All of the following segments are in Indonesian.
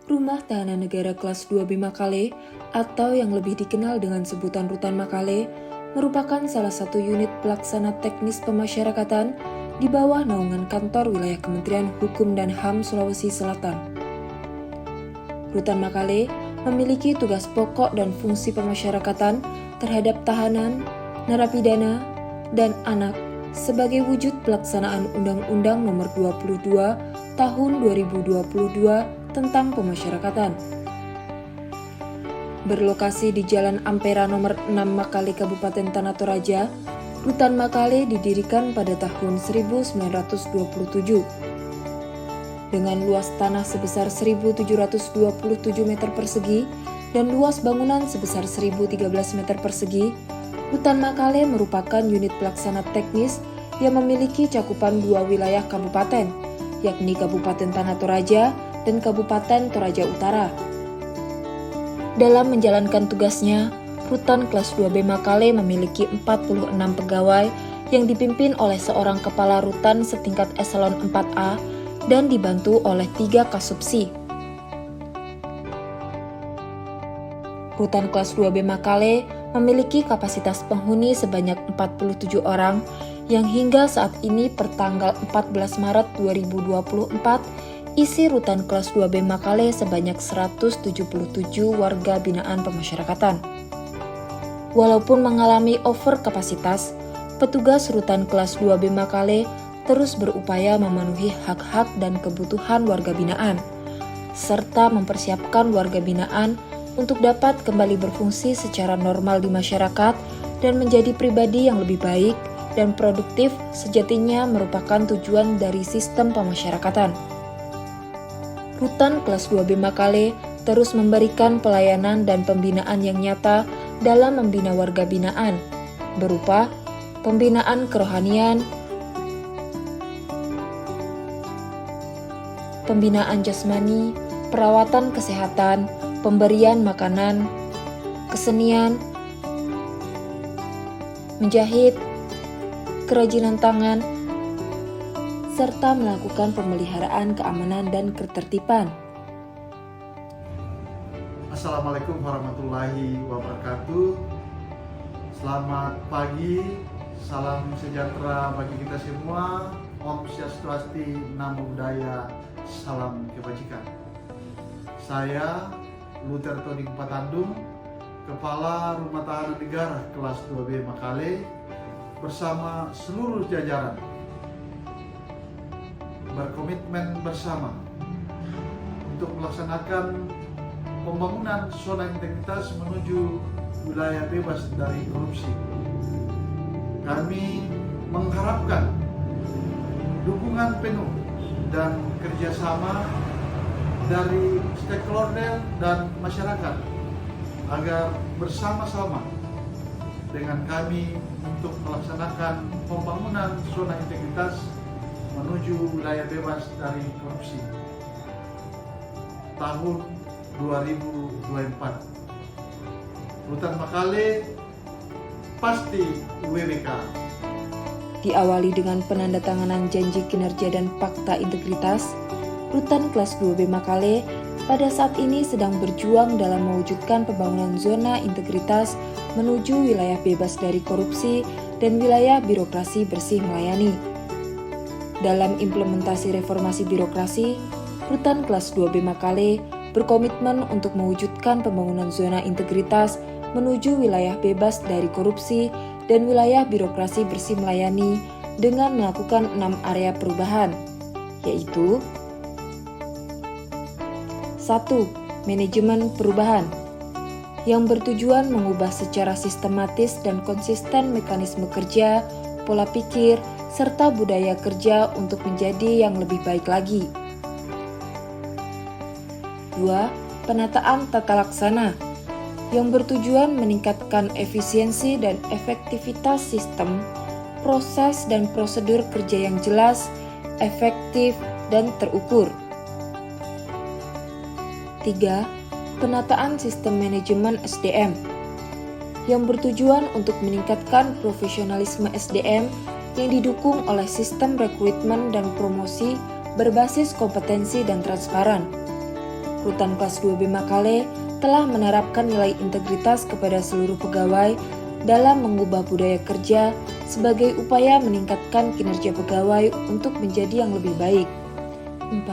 Rumah Tahanan Negara Kelas 2B Makale atau yang lebih dikenal dengan sebutan Rutan Makale merupakan salah satu unit pelaksana teknis pemasyarakatan di bawah naungan kantor wilayah Kementerian Hukum dan HAM Sulawesi Selatan. Rutan Makale memiliki tugas pokok dan fungsi pemasyarakatan terhadap tahanan, narapidana, dan anak sebagai wujud pelaksanaan Undang-Undang Nomor 22 Tahun 2022 tentang pemasyarakatan. Berlokasi di Jalan Ampera Nomor 6 Makale, Kabupaten Tanah Toraja, Rutan Makale didirikan pada tahun 1927. Dengan luas tanah sebesar 1.727 meter persegi dan luas bangunan sebesar 1.013 meter persegi, Rutan Makale merupakan unit pelaksana teknis yang memiliki cakupan dua wilayah kabupaten, yakni Kabupaten Tanah Toraja dan Kabupaten Toraja Utara. Dalam menjalankan tugasnya, Rutan Kelas 2B Makale memiliki 46 pegawai yang dipimpin oleh seorang kepala rutan setingkat eselon 4A dan dibantu oleh 3 kasubsi. Rutan Kelas 2B Makale memiliki kapasitas penghuni sebanyak 47 orang yang hingga saat ini pertanggal 14 Maret 2024 isi Rutan Kelas 2B Makale sebanyak 177 warga binaan pemasyarakatan. Walaupun mengalami over kapasitas, petugas Rutan Kelas 2B Makale terus berupaya memenuhi hak-hak dan kebutuhan warga binaan, serta mempersiapkan warga binaan untuk dapat kembali berfungsi secara normal di masyarakat dan menjadi pribadi yang lebih baik dan produktif sejatinya merupakan tujuan dari sistem pemasyarakatan. Rutan Kelas 2B Makale terus memberikan pelayanan dan pembinaan yang nyata dalam membina warga binaan, berupa pembinaan kerohanian, pembinaan jasmani, perawatan kesehatan, pemberian makanan, kesenian, menjahit, kerajinan tangan, serta melakukan pemeliharaan keamanan dan ketertiban. Assalamualaikum warahmatullahi wabarakatuh. Selamat pagi, salam sejahtera bagi kita semua. Om Swastiastu, Namo Buddhaya, salam kebajikan. Saya Luther Tony Patandung, Kepala Rumah Tahanan Negara Kelas 2B Makale, bersama seluruh jajaran berkomitmen bersama untuk melaksanakan pembangunan zona integritas menuju wilayah bebas dari korupsi. Kami mengharapkan dukungan penuh dan kerjasama dari stakeholder dan masyarakat agar bersama-sama dengan kami untuk melaksanakan pembangunan zona integritas menuju wilayah bebas dari korupsi tahun 2024. Rutan Makale pasti WBK. Diawali dengan penandatanganan janji kinerja dan fakta integritas, Rutan Kelas 2B Makale pada saat ini sedang berjuang dalam mewujudkan pembangunan zona integritas menuju wilayah bebas dari korupsi dan wilayah birokrasi bersih melayani. Dalam implementasi reformasi birokrasi, Rutan Kelas 2B Makale berkomitmen untuk mewujudkan pembangunan zona integritas menuju wilayah bebas dari korupsi dan wilayah birokrasi bersih melayani dengan melakukan 6 area perubahan, yaitu 1. Manajemen perubahan yang bertujuan mengubah secara sistematis dan konsisten mekanisme kerja, pola pikir, serta budaya kerja untuk menjadi yang lebih baik lagi. 2. Penataan tata laksana yang bertujuan meningkatkan efisiensi dan efektivitas sistem, proses dan prosedur kerja yang jelas, efektif, dan terukur. 3. Penataan sistem manajemen SDM yang bertujuan untuk meningkatkan profesionalisme SDM yang didukung oleh sistem rekrutmen dan promosi berbasis kompetensi dan transparan. Rutan Kelas 2B Makale telah menerapkan nilai integritas kepada seluruh pegawai dalam mengubah budaya kerja sebagai upaya meningkatkan kinerja pegawai untuk menjadi yang lebih baik. 4.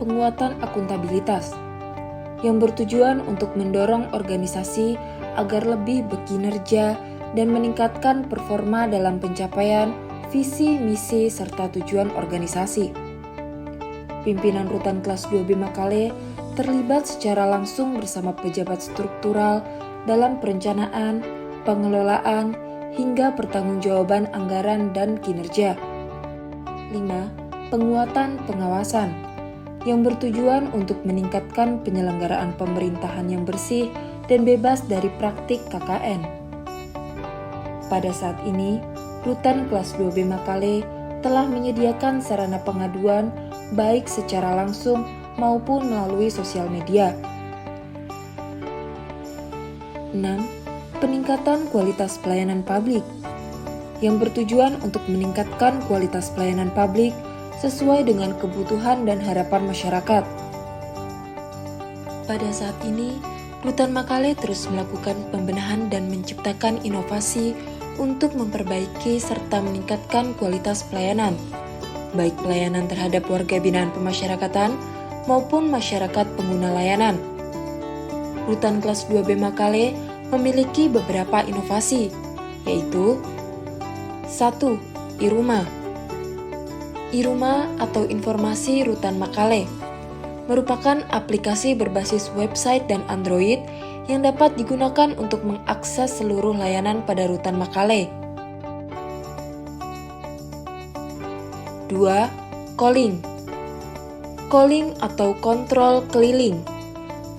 Penguatan akuntabilitas yang bertujuan untuk mendorong organisasi agar lebih berkinerja dan meningkatkan performa dalam pencapaian visi, misi, serta tujuan organisasi. Pimpinan Rutan Kelas 2B Makale terlibat secara langsung bersama pejabat struktural dalam perencanaan, pengelolaan, hingga pertanggungjawaban anggaran dan kinerja. 5. Penguatan pengawasan yang bertujuan untuk meningkatkan penyelenggaraan pemerintahan yang bersih dan bebas dari praktik KKN. Pada saat ini, Rutan Kelas 2B Makale telah menyediakan sarana pengaduan baik secara langsung maupun melalui sosial media. 6. Peningkatan kualitas pelayanan publik yang bertujuan untuk meningkatkan kualitas pelayanan publik sesuai dengan kebutuhan dan harapan masyarakat. Pada saat ini, Rutan Makale terus melakukan pembenahan dan menciptakan inovasi untuk memperbaiki serta meningkatkan kualitas pelayanan, baik pelayanan terhadap warga binaan pemasyarakatan maupun masyarakat pengguna layanan. Rutan Kelas 2B Makale memiliki beberapa inovasi, yaitu 1. Iruma. Iruma atau Informasi Rutan Makale merupakan aplikasi berbasis website dan Android yang dapat digunakan untuk mengakses seluruh layanan pada Rutan Makale. 2. Calling. Calling atau kontrol keliling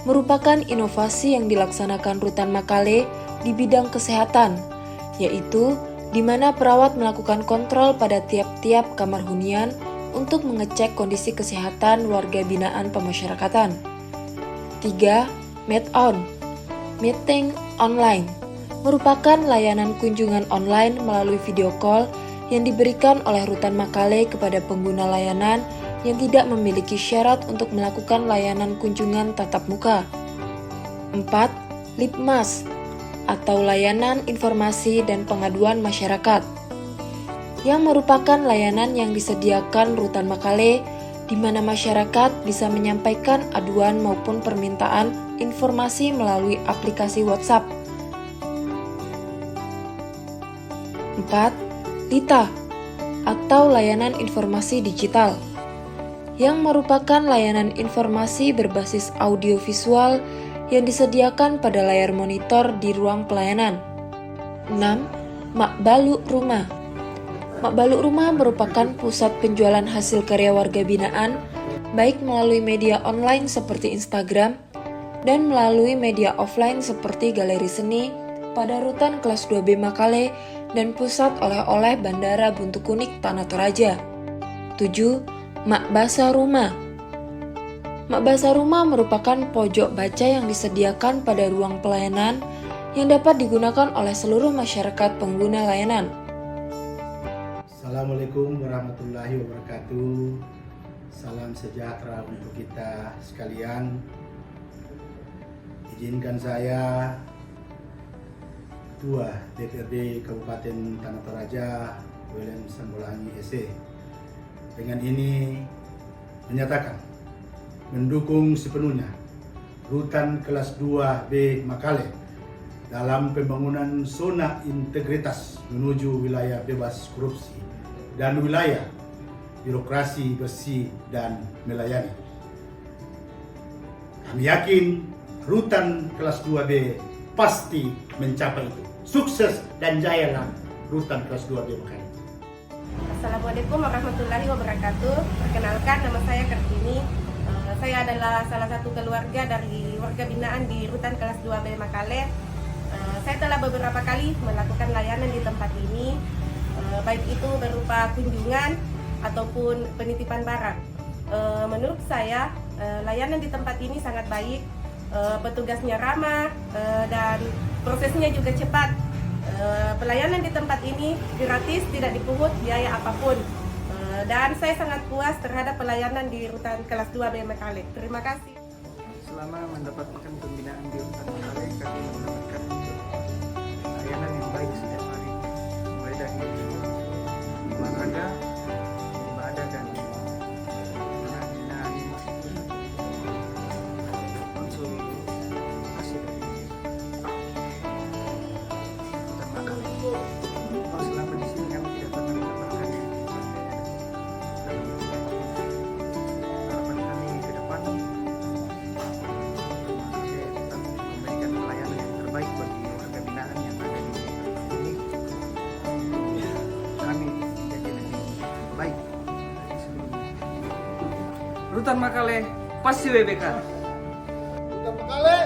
merupakan inovasi yang dilaksanakan Rutan Makale di bidang kesehatan, yaitu di mana perawat melakukan kontrol pada tiap-tiap kamar hunian untuk mengecek kondisi kesehatan warga binaan pemasyarakatan. 3. Meet-on. Meeting online merupakan layanan kunjungan online melalui video call yang diberikan oleh Rutan Makale kepada pengguna layanan yang tidak memiliki syarat untuk melakukan layanan kunjungan tatap muka. 4. Lipmas atau Layanan Informasi dan Pengaduan Masyarakat yang merupakan layanan yang disediakan Rutan Makale di mana masyarakat bisa menyampaikan aduan maupun permintaan informasi melalui aplikasi WhatsApp. 4. Lita atau Layanan Informasi Digital yang merupakan layanan informasi berbasis audiovisual yang disediakan pada layar monitor di ruang pelayanan. 6. Makbaluk Rumah. Makbaluk Rumah merupakan pusat penjualan hasil karya warga binaan, baik melalui media online seperti Instagram dan melalui media offline seperti galeri seni pada Rutan Kelas 2B Makale dan pusat oleh-oleh Bandara Buntu Kunik Tanah Toraja. 7. Makbasa Rumah. Makbasa Rumah merupakan pojok baca yang disediakan pada ruang pelayanan yang dapat digunakan oleh seluruh masyarakat pengguna layanan. Assalamualaikum warahmatullahi wabarakatuh. Salam sejahtera untuk kita sekalian. Izinkan saya, Ketua DPRD Kabupaten Tanah Toraja, William Sambulangi SE, dengan ini menyatakan mendukung sepenuhnya Rutan Kelas 2B Makale dalam pembangunan zona integritas menuju wilayah bebas korupsi dan wilayah birokrasi bersih dan melayani. Kami yakin Rutan Kelas 2B pasti mencapai itu. Sukses dan jayalah Rutan Kelas 2B Makale. Assalamualaikum warahmatullahi wabarakatuh. Perkenalkan, nama saya Kartini. Saya adalah salah satu keluarga dari warga binaan di Rutan Kelas 2B Makale. Saya telah beberapa kali melakukan layanan di tempat ini, baik itu berupa kunjungan ataupun penitipan barang. Menurut saya, layanan di tempat ini sangat baik, petugasnya ramah, dan prosesnya juga cepat. Pelayanan di tempat ini gratis, tidak dipungut biaya apapun, dan saya sangat puas terhadap pelayanan di Rutan Kelas 2B Makale. Terima kasih. selama mendapatkan pembinaan di Rutan Makale, kami mendapatkan layanan yang baik setiap hari, mulai dari olahraga, ibadah, dan pembinaan konsultasi dari Rutan Makale. Selama di sini kami tidak pernah mendapatkan harapan kami ke depan tetap memberikan pelayanan yang terbaik bagi warga binaan yang ada di tempat ini. Kami jadi lebih baik dari sebelumnya. Rutan Makale pasti WBK. Rutan Makale